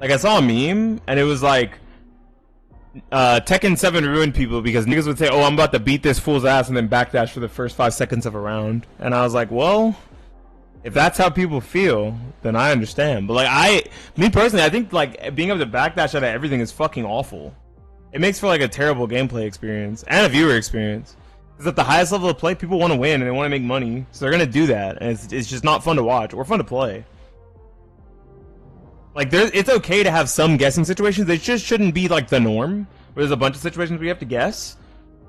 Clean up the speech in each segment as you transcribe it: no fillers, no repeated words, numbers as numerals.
Like I saw a meme and it was like Tekken 7 ruined people because niggas would say, "Oh, I'm about to beat this fool's ass," and then backdash for the first 5 seconds of a round. And I was like, well, if that's how people feel, then I understand. But like me personally, I think like being able to backdash out of everything is fucking awful. It makes for like a terrible gameplay experience and a viewer experience. Because at the highest level of play, people want to win and they want to make money, so they're gonna do that, and it's just not fun to watch or fun to play. Like it's okay to have some guessing situations. They just shouldn't be like the norm, where there's a bunch of situations where you have to guess,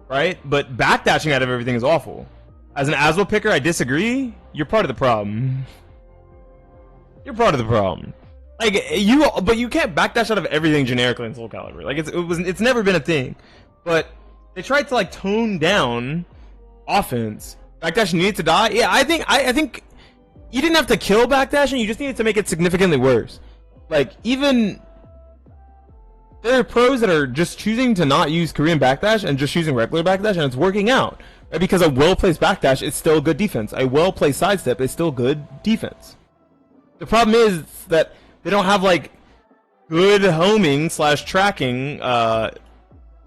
right? But backdashing out of everything is awful. As an Aswell picker, I disagree. You're part of the problem. You're part of the problem. Like but you can't backdash out of everything generically in Soul Calibur. Like it's never been a thing. But they tried to like tone down offense. Backdashing needed to die. Yeah, I think you didn't have to kill backdashing. You just needed to make it significantly worse. Like even there are pros that are just choosing to not use Korean backdash and just using regular backdash, and it's working out. Right? Because a well-placed backdash is still good defense. A well-placed sidestep is still good defense. The problem is that they don't have like good homing / tracking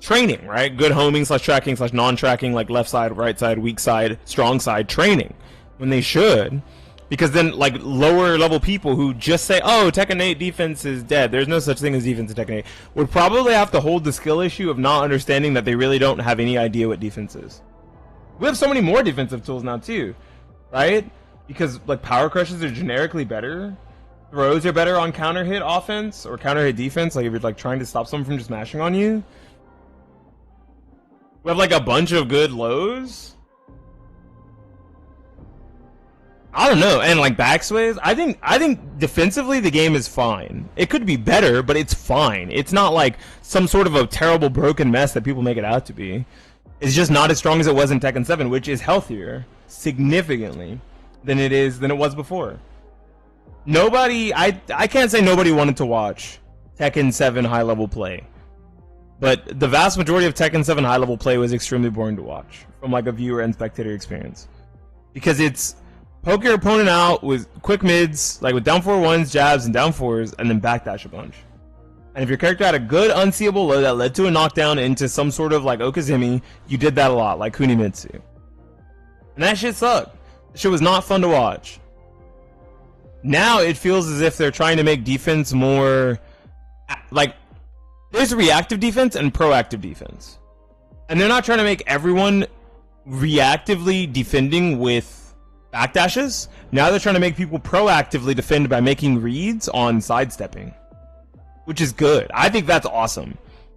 training, right? Good homing / tracking / non-tracking, like left side, right side, weak side, strong side training, when they should. Because then like lower level people who just say, "Oh, Tekken 8 defense is dead. There's no such thing as defense in Tekken 8," would probably have to hold the skill issue of not understanding that they really don't have any idea what defense is. We have so many more defensive tools now too, right? Because like power crushes are generically better. Throws are better on counter hit offense or counter hit defense. Like if you're like trying to stop someone from just mashing on you. We have like a bunch of good lows. I don't know, and like backsways, I think defensively the game is fine. It could be better, but it's fine. It's not like some sort of a terrible broken mess that people make it out to be. It's just not as strong as it was in Tekken 7, which is healthier significantly than it was before. Nobody, I can't say nobody wanted to watch Tekken 7 high level play, but the vast majority of Tekken 7 high level play was extremely boring to watch from like a viewer and spectator experience, because it's poke your opponent out with quick mids, like with down 4-1s, jabs, and down 4s, and then backdash a bunch. And if your character had a good unseeable low that led to a knockdown into some sort of like Okazumi, you did that a lot, like Kunimitsu. And that shit sucked. That shit was not fun to watch. Now it feels as if they're trying to make defense more like there's reactive defense and proactive defense. And they're not trying to make everyone reactively defending with backdashes. Now they're trying to make people proactively defend by making reads on sidestepping, which is good. I think that's awesome.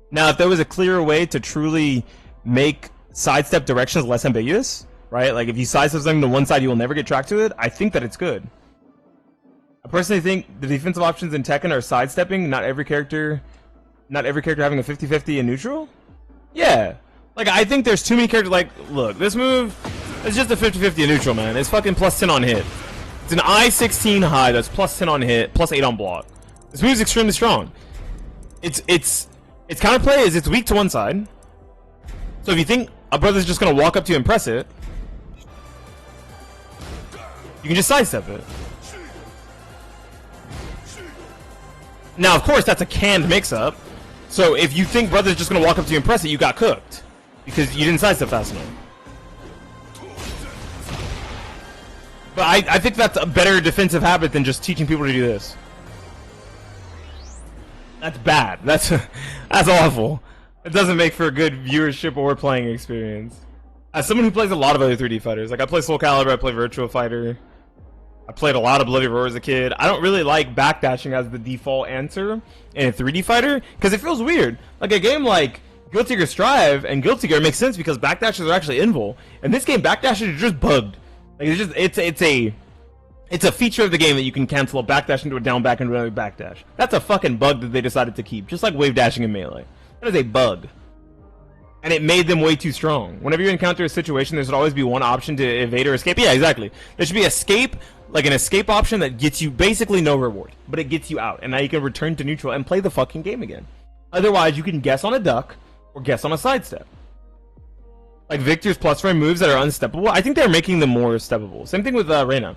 Now, if there was a clearer way to truly make sidestep directions less ambiguous, right? Like if you sidestep something to one side, you will never get tracked to it. I think that it's good. I personally think the defensive options in Tekken are sidestepping, not every character having a 50-50 in neutral. Yeah. Like I think there's too many characters. Like, look, this move, it's just a 50-50 in neutral, man. It's fucking plus 10 on hit. It's an I-16 high that's plus 10 on hit, plus 8 on block. This move's extremely strong. Its counterplay is it's weak to one side. So if you think a brother's just gonna walk up to you and press it, you can just sidestep it. Now, of course, that's a canned mix-up. So if you think brother's just gonna walk up to you and press it, you got cooked because you didn't sidestep fast enough. But I think that's a better defensive habit than just teaching people to do this. That's bad. That's awful. It doesn't make for a good viewership or playing experience. As someone who plays a lot of other 3D fighters, like I play Soul Calibur, I play Virtua Fighter, I played a lot of Bloody Roar as a kid. I don't really like backdashing as the default answer in a 3D fighter because it feels weird. Like a game like Guilty Gear Strive and Guilty Gear makes sense because backdashes are actually invul. In this game, backdashes are just bugged. Like it's a feature of the game that you can cancel a backdash into a down back into another backdash. That's a fucking bug that they decided to keep, just like wave dashing in Melee. That is a bug. And it made them way too strong. Whenever you encounter a situation, there should always be one option to evade or escape. Yeah, exactly. There should be escape, like an escape option that gets you basically no reward, but it gets you out. And now you can return to neutral and play the fucking game again. Otherwise, you can guess on a duck or guess on a sidestep. Like Victor's plus frame moves that are unsteppable, I think they're making them more steppable. Same thing with Reyna.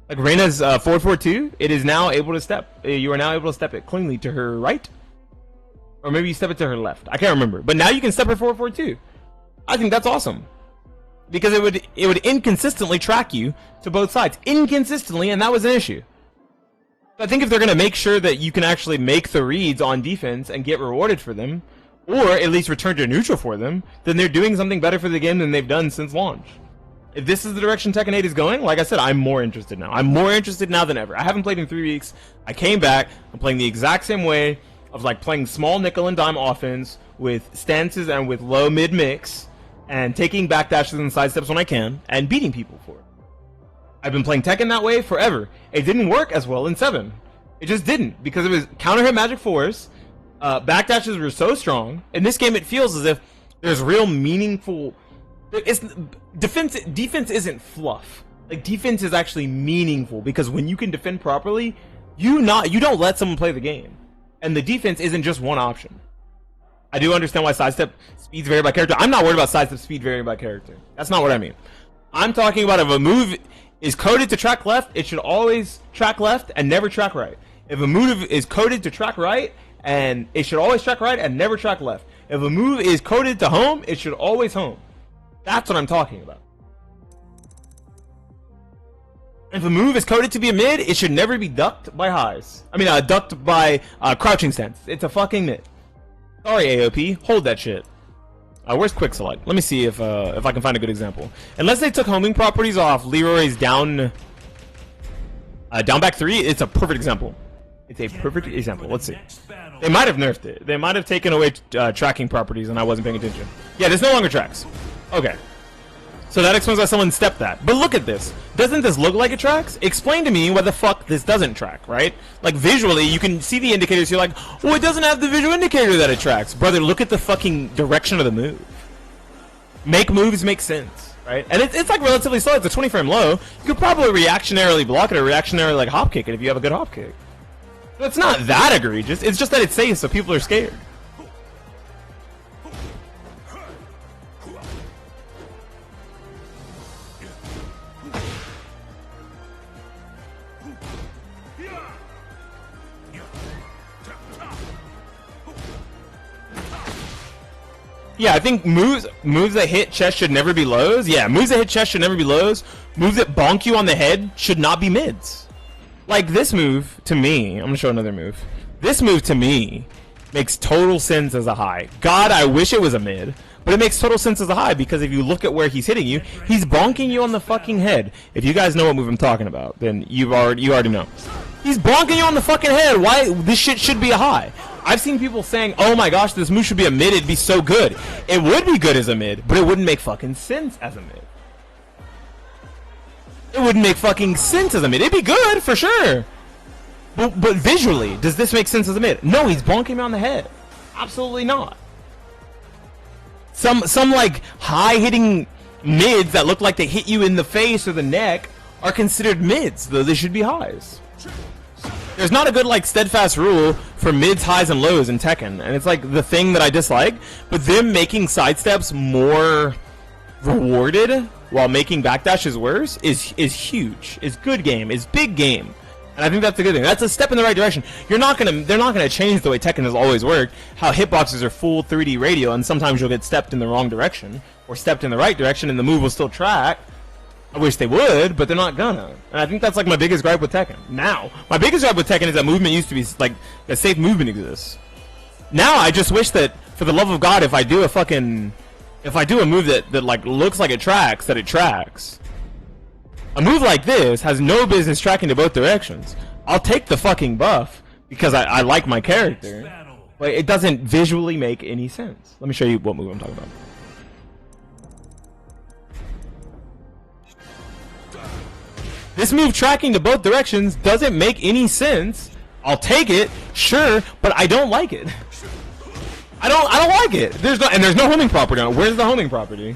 Like Reyna's 442, it is now able to step. You are now able to step it cleanly to her right, or maybe you step it to her left. I can't remember, but now you can step her 442. I think that's awesome because it would inconsistently track you to both sides, inconsistently, and that was an issue. I think if they're gonna make sure that you can actually make the reads on defense and get rewarded for them, or at least return to neutral for them, then they're doing something better for the game than they've done since launch. If this is the direction Tekken 8 is going, like I said, I'm more interested now. I'm more interested now than ever. I haven't played in 3 weeks. I came back. I'm playing the exact same way of like playing small nickel and dime offense with stances and with low mid mix and taking backdashes and sidesteps when I can and beating people for it. I've been playing Tekken that way forever. It didn't work as well in 7. It just didn't because it was counter hit magic force. Backdashes were so strong. In this game, it feels as if there's real meaningful. Defense isn't fluff. Like defense is actually meaningful because when you can defend properly, you don't let someone play the game, and the defense isn't just one option. I do understand why sidestep speeds vary by character. I'm not worried about sidestep speed varying by character. That's not what I mean. I'm talking about if a move is coded to track left, it should always track left and never track right. If a move is coded to track right, and it should always track right and never track left. If a move is coded to home, it should always home. That's what I'm talking about. If a move is coded to be a mid, it should never be ducked by highs. I mean, ducked by crouching stance. It's a fucking mid. Sorry, AOP. Hold that shit. Where's quick select? Let me see if I can find a good example. Unless they took homing properties off Leroy's down back 3, it's a perfect example. It's a perfect example. Let's see. They might have nerfed it. They might have taken away tracking properties and I wasn't paying attention. Yeah, there's no longer tracks. Okay. So that explains why someone stepped that. But look at this. Doesn't this look like it tracks? Explain to me why the fuck this doesn't track, right? Like visually, you can see the indicators. You're like, well, it doesn't have the visual indicator that it tracks. Brother, look at the fucking direction of the move. Make moves make sense, right? And it's like relatively slow. It's a 20 frame low. You could probably reactionarily block it or reactionarily like hop kick it if you have a good hop kick. So it's not that egregious. It's just that it's safe, so people are scared. Yeah, I think moves that hit chest should never be lows. Yeah, moves that hit chest should never be lows. Moves that bonk you on the head should not be mids. Like this move, to me, I'm gonna show another move. This move, to me, makes total sense as a high. God, I wish it was a mid, but it makes total sense as a high because if you look at where he's hitting you, he's bonking you on the fucking head. If you guys know what move I'm talking about, then you already know. He's bonking you on the fucking head. Why? This shit should be a high. I've seen people saying, oh my gosh, this move should be a mid, it'd be so good. It would be good as a mid, but it wouldn't make fucking sense as a mid. It wouldn't make fucking sense as a mid. It'd be good, for sure. But visually, does this make sense as a mid? No, he's bonking me on the head. Absolutely not. Some like high-hitting mids that look like they hit you in the face or the neck are considered mids, though they should be highs. There's not a good like steadfast rule for mids, highs, and lows in Tekken, and it's like the thing that I dislike. But them making sidesteps more rewarded while making backdashes worse is huge. Is good game. Is big game, and I think that's a good thing. That's a step in the right direction. They're not gonna change the way Tekken has always worked. How hitboxes are full 3D radio, and sometimes you'll get stepped in the wrong direction or stepped in the right direction, and the move will still track. I wish they would, but they're not gonna. And I think that's like my biggest gripe with Tekken. Now, my biggest gripe with Tekken is that movement used to be like that safe movement exists. Now I just wish that, for the love of God, if I do a move that like looks like it tracks, that it tracks. A move like this has no business tracking to both directions. I'll take the fucking buff because I like my character, but it doesn't visually make any sense. Let me show you what move I'm talking about. This move tracking to both directions doesn't make any sense. I'll take it, sure, but I don't like it. I don't like it. There's no homing property on it. Where's the homing property?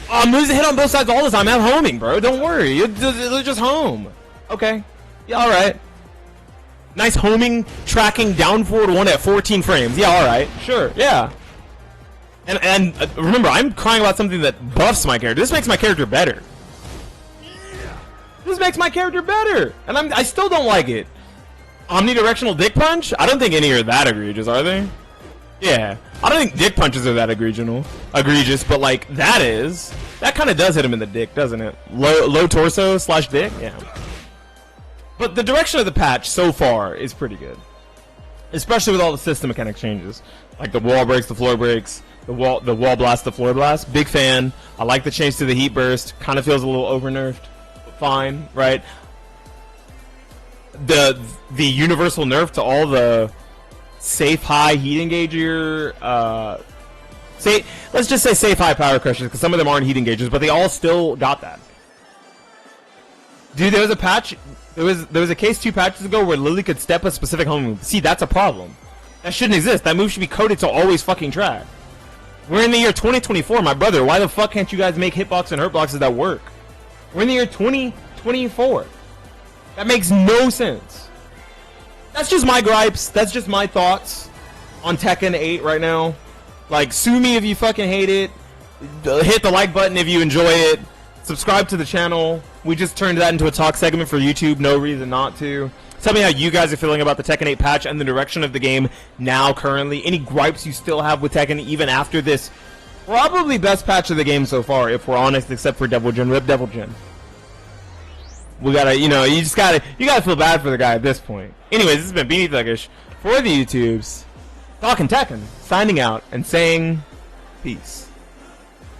Oh, moves that hit on both sides all the time have homing, bro. Don't worry. It'll just home. Okay. Yeah, alright. Nice homing, tracking, down forward 1 at 14 frames. Yeah, alright. Sure, yeah. And remember, I'm crying about something that buffs my character. This makes my character better. This makes my character better, and I still don't like it. Omnidirectional dick punch? I don't think any are that egregious, are they? Yeah, I don't think dick punches are that egregious, but like that kind of does hit him in the dick, doesn't it? Low torso / dick, yeah. But the direction of the patch so far is pretty good, especially with all the system mechanic changes, like the wall breaks, the floor breaks, the wall blast, the floor blast. Big fan. I like the change to the heat burst. Kind of feels a little over nerfed, but fine, right? The universal nerf to all the safe high heat engager, let's just say safe high power crushers, because some of them aren't heat engagers, but they all still got that. Dude, there was a patch. There was a case 2 patches ago where Lily could step a specific home move. See, that's a problem. That shouldn't exist. That move should be coded to always fucking track. We're in the year 2024, my brother. Why the fuck can't you guys make hitbox and hurt boxes that work? We're in the year 2024. That makes no sense. That's just my gripes. That's just my thoughts on Tekken 8 right now. Like, sue me if you fucking hate it. Hit the like button if you enjoy it. Subscribe to the channel. We just turned that into a talk segment for YouTube. No reason not to. Tell me how you guys are feeling about the Tekken 8 patch and the direction of the game now, currently. Any gripes you still have with Tekken even after this probably best patch of the game so far, if we're honest, except for Devil Jin. Rip Devil Jin. We gotta, you gotta feel bad for the guy at this point. Anyways, this has been Beanie Thuggish for the YouTubes. Talking Tekken, signing out and saying peace.